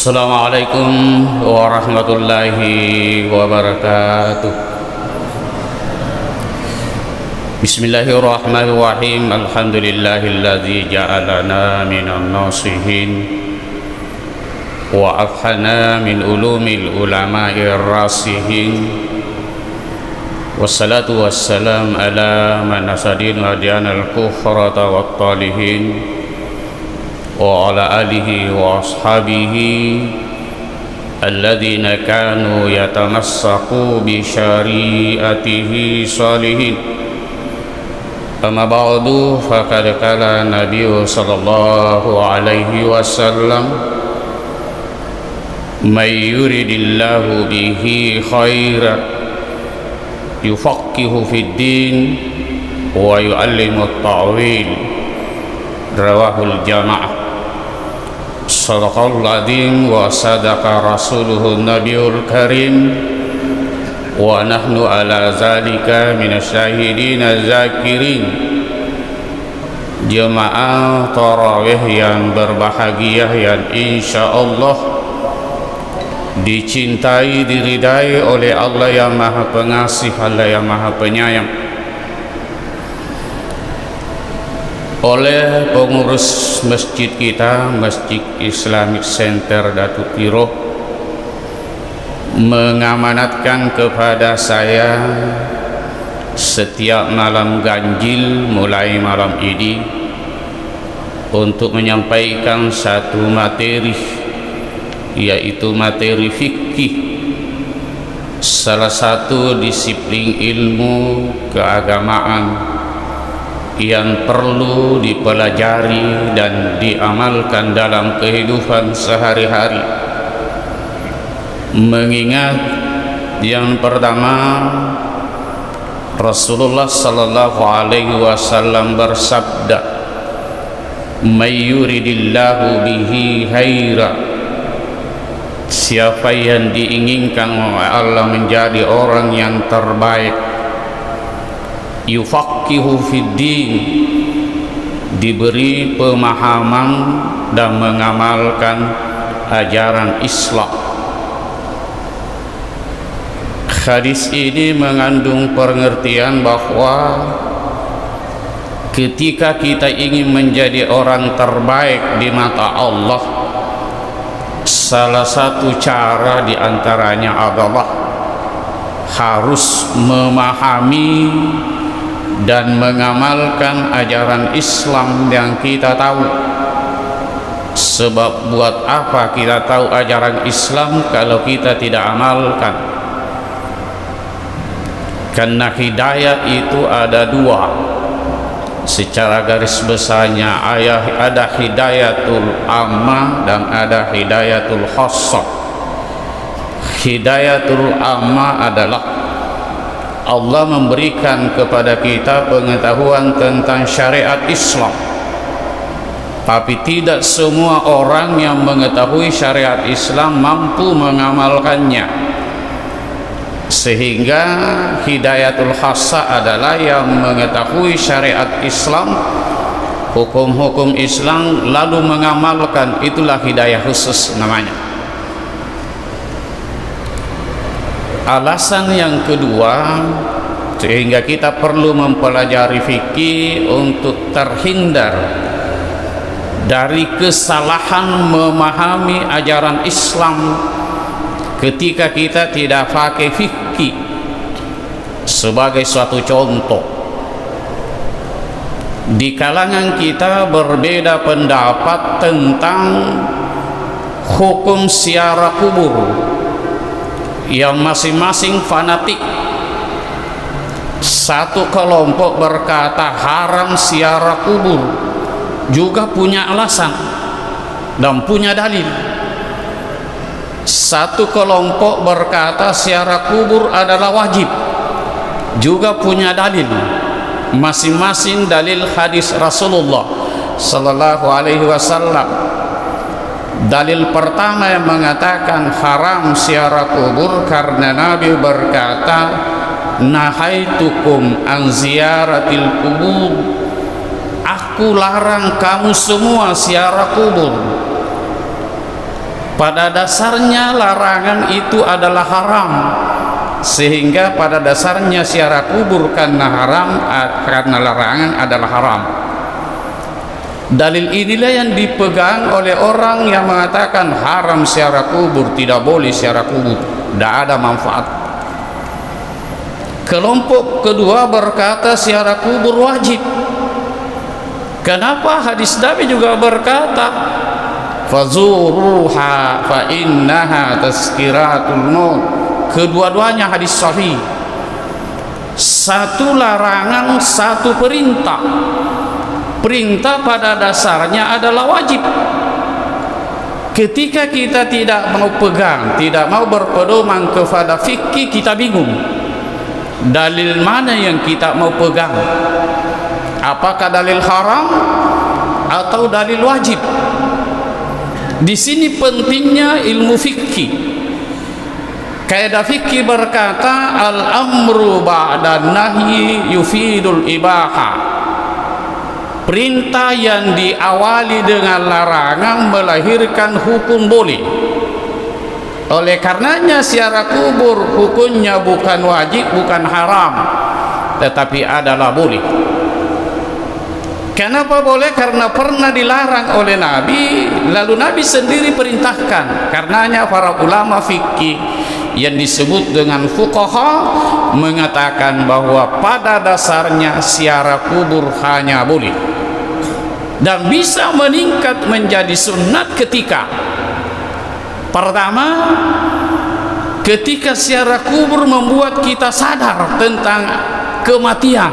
Assalamualaikum warahmatullahi wabarakatuh. Bismillahirrahmanirrahim. Alhamdulillahilladzi ja'alana minan nasihin wa afhana min ulumil ulama'ir rasihin. Wassalatu wassalam ala man nasadin hadiyanal kufrata wat talihin wa ala alihi wa ashabihi alladhina kanu yatamassaku bi syariatihi salihin. Amma ba'du, faqad qala Nabiy sallallahu alaihi wasallam, may yuridillahu bihi khairan yufaqihu fid din wa yu'allimu at-ta'wil. Rawahul jamaah. Sadaqal adzim wa sadaqa rasuluhun nabiyul karim wa nahnu ala zalika minasyahidin zakirin. Jemaah tarawih yang berbahagia yang insyaallah dicintai, diridai oleh Allah yang Maha Pengasih, Allah yang Maha Penyayang. Oleh pengurus masjid kita, Masjid Islamic Center Datuk Piro, mengamanatkan kepada saya setiap malam ganjil mulai malam ini untuk menyampaikan satu materi, yaitu materi fikih, salah satu disiplin ilmu keagamaan yang perlu dipelajari dan diamalkan dalam kehidupan sehari-hari. Mengingat yang pertama, Rasulullah sallallahu alaihi wasallam bersabda, may yuridillahu bihi khaira, siapa yang diinginkan oleh Allah menjadi orang yang terbaik, yufaqihu fid din, diberi pemahaman dan mengamalkan ajaran Islam. Hadis ini mengandung pengertian bahwa ketika kita ingin menjadi orang terbaik di mata Allah, salah satu cara diantaranya adalah harus memahami dan mengamalkan ajaran Islam yang kita tahu. Sebab buat apa kita tahu ajaran Islam kalau kita tidak amalkan? Karena hidayah itu ada dua. Secara garis besarnya ada hidayatul ammah dan ada hidayatul khassah. Hidayatul ammah adalah Allah memberikan kepada kita pengetahuan tentang syariat Islam, tapi tidak semua orang yang mengetahui syariat Islam mampu mengamalkannya. Sehingga hidayatul khassah adalah yang mengetahui syariat Islam, hukum-hukum Islam, lalu mengamalkan. Itulah hidayah khusus namanya. Alasan yang kedua, sehingga kita perlu mempelajari fikih untuk terhindar dari kesalahan memahami ajaran Islam ketika kita tidak pakai fikih. Sebagai suatu contoh, di kalangan kita berbeda pendapat tentang hukum ziarah kubur, yang masing-masing fanatik. Satu kelompok berkata haram ziarah kubur, juga punya alasan dan punya dalil. Satu kelompok berkata ziarah kubur adalah wajib, juga punya dalil. Masing-masing dalil hadis Rasulullah sallallahu alaihi wasallam. Dalil pertama yang mengatakan haram ziarah kubur karena Nabi berkata, nahaitukum an ziyaratil kubur, aku larang kamu semua ziarah kubur. pada dasarnya larangan itu adalah haram, sehingga pada dasarnya ziarah kubur karena haram, karena larangan adalah haram. Dalil inilah yang dipegang oleh orang yang mengatakan haram ziarah kubur, tidak boleh ziarah kubur, tidak ada manfaat. Kelompok kedua berkata ziarah kubur wajib. Kenapa? Hadis Nabi juga berkata fazuruha fa innaha tazkiratul maut. Kedua-duanya hadis sahih. Satu larangan, satu perintah. Perintah pada dasarnya adalah wajib. Ketika kita tidak mau pegang, tidak mau berpedoman kepada fikih, kita bingung dalil mana yang kita mau pegang, apakah dalil haram atau dalil wajib. Di sini pentingnya ilmu fikih. Kaidah fikih berkata al-amru ba'da nahyi yufidul ibaha. Perintah yang diawali dengan larangan melahirkan hukum boleh. Oleh karenanya ziarah kubur hukumnya bukan wajib, bukan haram, tetapi adalah boleh. Kenapa boleh? Karena pernah dilarang oleh Nabi, lalu Nabi sendiri perintahkan. Karenanya para ulama fikih yang disebut dengan fuqaha mengatakan bahwa pada dasarnya ziarah kubur hanya boleh dan bisa meningkat menjadi sunat ketika pertama, ketika ziarah kubur membuat kita sadar tentang kematian,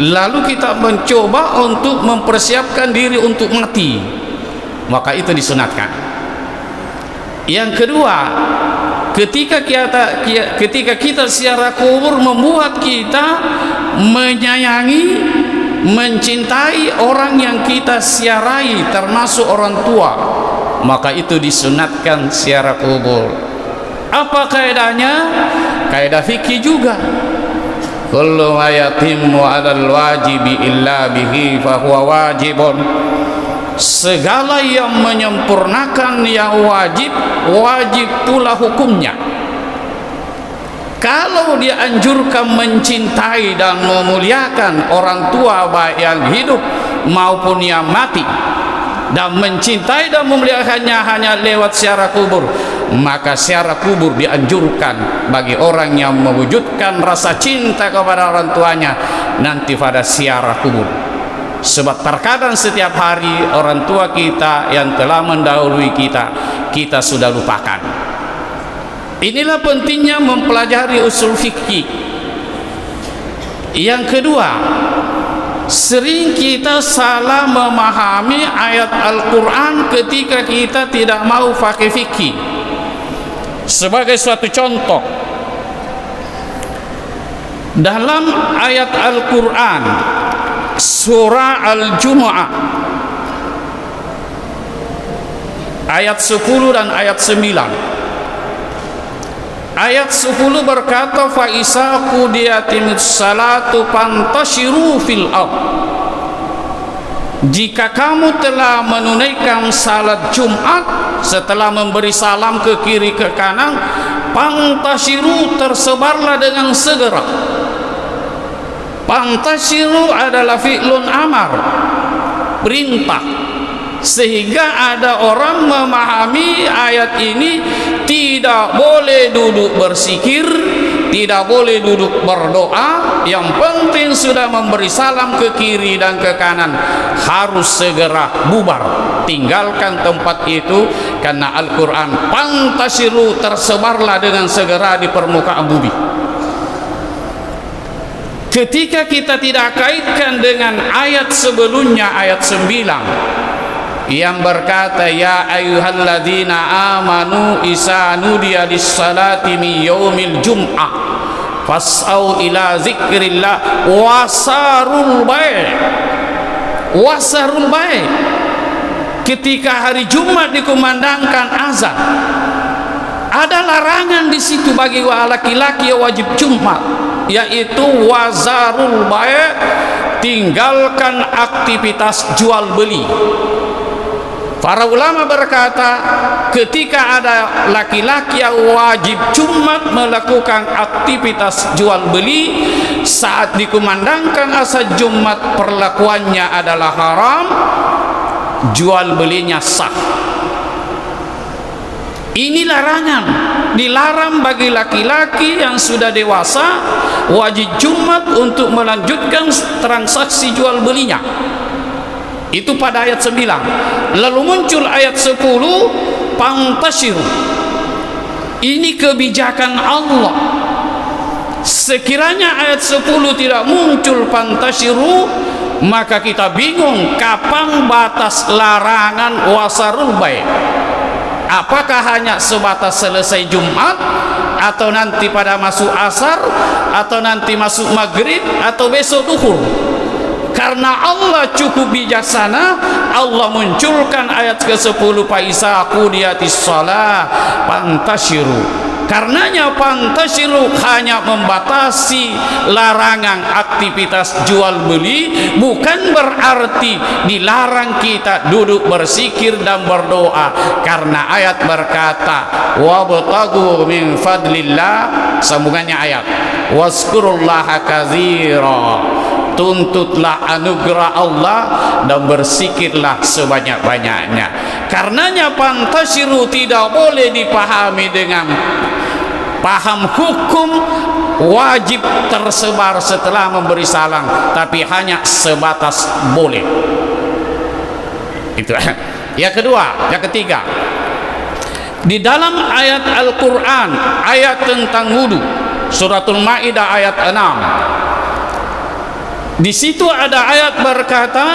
lalu kita mencoba untuk mempersiapkan diri untuk mati, maka itu disunatkan. Yang kedua, ketika kita ziarah kubur membuat kita menyayangi, mencintai orang yang kita ziarahi, termasuk orang tua, maka itu disunatkan ziarah kubur. Apa kaidahnya? Kaidah fikih juga. Kullu ma yatimmu 'alal wajibi illa bihi fa huwa wajibun. Segala yang menyempurnakan yang wajib, wajib pula hukumnya. Kalau dianjurkan mencintai dan memuliakan orang tua baik yang hidup maupun yang mati, dan mencintai dan memuliakannya hanya lewat ziarah kubur, maka ziarah kubur dianjurkan bagi orang yang mewujudkan rasa cinta kepada orang tuanya nanti pada ziarah kubur. Sebab terkadang setiap hari orang tua kita yang telah mendahului kita sudah lupakan. Inilah pentingnya mempelajari usul fikih. Yang kedua, sering kita salah memahami ayat Al-Quran ketika kita tidak mau pakai fikih. Sebagai suatu contoh, dalam ayat Al-Quran surah Al-Jumu'ah ayat 10 dan ayat 9. Ayat 10 berkata fa isa qudiyatimus salatu fantashiru fil ard. Jika kamu telah menunaikan salat Jumat, setelah memberi salam ke kiri ke kanan, fantashiru, tersebarlah dengan segera. Fantashiru adalah fi'lun amar, perintah. Sehingga ada orang memahami ayat ini tidak boleh duduk berzikir, tidak boleh duduk berdoa, yang penting sudah memberi salam ke kiri dan ke kanan harus segera bubar, tinggalkan tempat itu, karena Al-Quran pantasiru, tersebarlah dengan segera di permukaan bumi. Ketika kita tidak kaitkan dengan ayat sebelumnya, ayat 9 yang berkata ya ayyuhalladzina amanu isa nudiya lis-salati min yaumil jum'ah fas'au ila zikrillah wasarul bai'. Ketika hari Jumat dikumandangkan azan, ada larangan di situ bagi laki-laki yang wajib Jumat, yaitu wazarul bai', tinggalkan aktivitas jual beli. Para ulama berkata, ketika ada laki-laki yang wajib Jumat melakukan aktivitas jual beli, saat dikumandangkan azan Jumat perlakuannya adalah haram, jual belinya sah. Ini larangan, dilarang bagi laki-laki yang sudah dewasa wajib Jumat untuk melanjutkan transaksi jual belinya. Itu pada ayat 9. Lalu muncul ayat 10, pantashiru. Ini kebijakan Allah. Sekiranya ayat 10 tidak muncul pantashiru, maka kita bingung kapan batas larangan wasarul bai'. Apakah hanya sebatas selesai Jumat, atau nanti pada masuk asar, atau nanti masuk maghrib, atau besok duhur? Karena Allah cukup bijaksana, Allah munculkan ayat ke-10, fa'iza qudiyatis shalah fantashiru. Karenanya pantashiru hanya membatasi larangan aktivitas jual beli, bukan berarti dilarang kita duduk berzikir dan berdoa. Karena ayat berkata, wabtagu min fadlillah, sambungannya ayat, wazkurullaha katsira. Tuntutlah anugerah Allah dan berzikirlah sebanyak-banyaknya. Karenanya pantashiru tidak boleh dipahami dengan paham hukum wajib tersebar setelah memberi salam, tapi hanya sebatas boleh. Itu. Yang kedua, yang ketiga, di dalam ayat Al-Quran, ayat tentang wudu, suratul Maidah ayat 6, di situ ada ayat berkata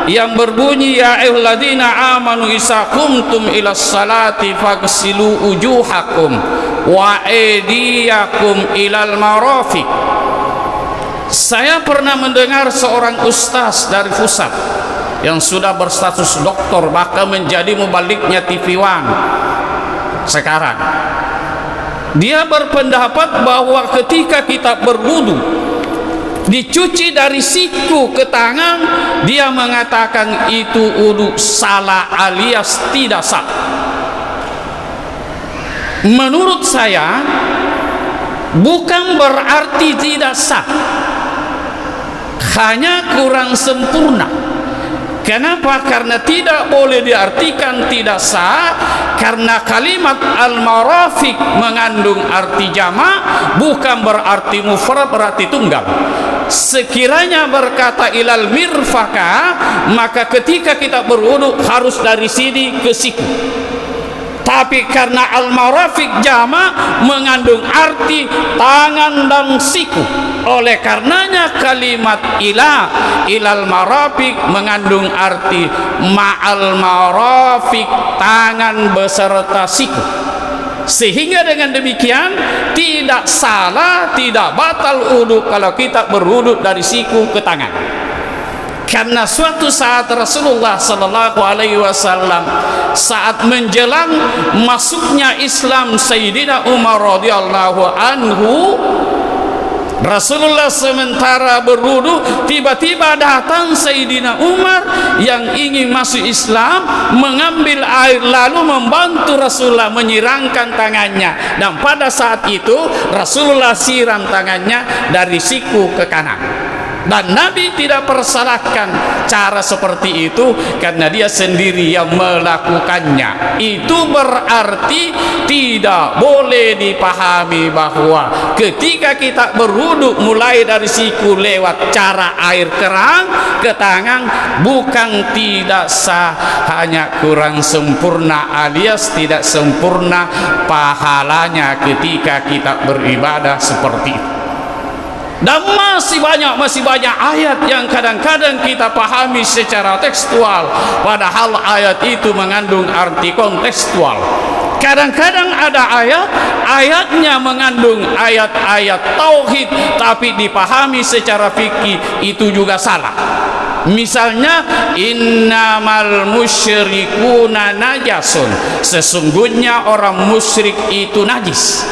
yang berbunyi, ya ayyuhalladzina amanu idza qumtum ilas salati faghsilu wujuhakum wa aydiyakum ilal marafiq. Saya pernah mendengar seorang ustaz dari Fusat yang sudah berstatus doktor, bahkan menjadi mubaliknya TV One sekarang. Dia berpendapat bahwa ketika kita berwudu dicuci dari siku ke tangan, dia mengatakan itu wudu salah alias tidak sah. Menurut saya bukan berarti tidak sah, hanya kurang sempurna. Kenapa? Karena tidak boleh diartikan tidak sah, karena kalimat al-marafiq mengandung arti jamak, bukan berarti mufrad, berarti tunggal. Sekiranya berkata ilal mirfaka, maka ketika kita berwudu harus dari sini ke siku. Tapi karena al-marafiq jama mengandung arti tangan dan siku, oleh karenanya kalimat ilal marafiq mengandung arti ma'al marafiq, tangan beserta siku. Sehingga dengan demikian tidak salah, tidak batal wudu kalau kita berwudu dari siku ke tangan. Karena suatu saat Rasulullah sallallahu alaihi wasallam saat menjelang masuknya Islam Sayyidina Umar radhiyallahu anhu, Rasulullah sementara berwudu, tiba-tiba datang Sayyidina Umar yang ingin masuk Islam, mengambil air lalu membantu Rasulullah menyirangkan tangannya, dan pada saat itu Rasulullah siram tangannya dari siku ke kanan. Dan Nabi tidak persalahkan cara seperti itu karena dia sendiri yang melakukannya. Itu berarti tidak boleh dipahami bahwa ketika kita berwudu mulai dari siku lewat cara air kerang ke tangan bukan tidak sah, hanya kurang sempurna alias tidak sempurna pahalanya ketika kita beribadah seperti itu. Dan masih banyak ayat yang kadang-kadang kita pahami secara tekstual, padahal ayat itu mengandung arti kontekstual. Kadang-kadang ada ayatnya mengandung ayat-ayat tauhid, tapi dipahami secara fikih itu juga salah. Misalnya innamal musyrikuna najasun, sesungguhnya orang musyrik itu najis.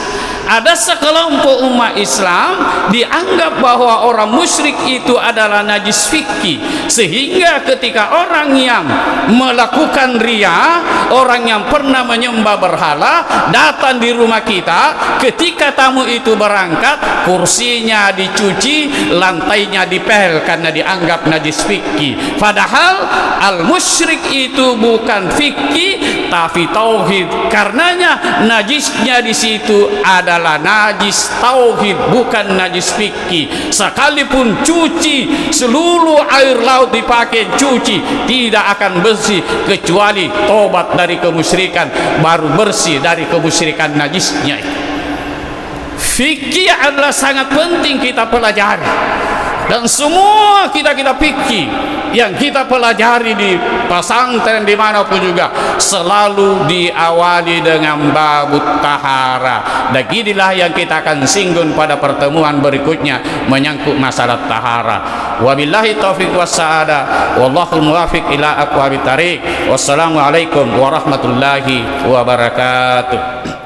ada sekelompok umat Islam dianggap bahwa orang musyrik itu adalah najis fikih, sehingga ketika orang yang melakukan riya, orang yang pernah menyembah berhala datang di rumah kita, ketika tamu itu berangkat, kursinya dicuci, lantainya dipel karena dianggap najis fikih. Padahal al musyrik itu bukan fikih tapi tauhid. Karenanya najisnya di situ adalah najis tauhid, bukan najis fikih. Sekalipun cuci, seluruh air laut dipakai cuci, tidak akan bersih kecuali tobat dari kemusyrikan, baru bersih dari kemusyrikan najisnya. Fikih adalah sangat penting kita pelajari, dan semua kita fikih yang kita pelajari di pesantren dimanapun juga selalu diawali dengan babut tahara. Dan inilah yang kita akan singgung pada pertemuan berikutnya menyangkut masalah tahara. Wabillahi taufiq wassa'ada, wallahu muwafiq ila aqwamit thariq. Wassalamualaikum warahmatullahi wabarakatuh.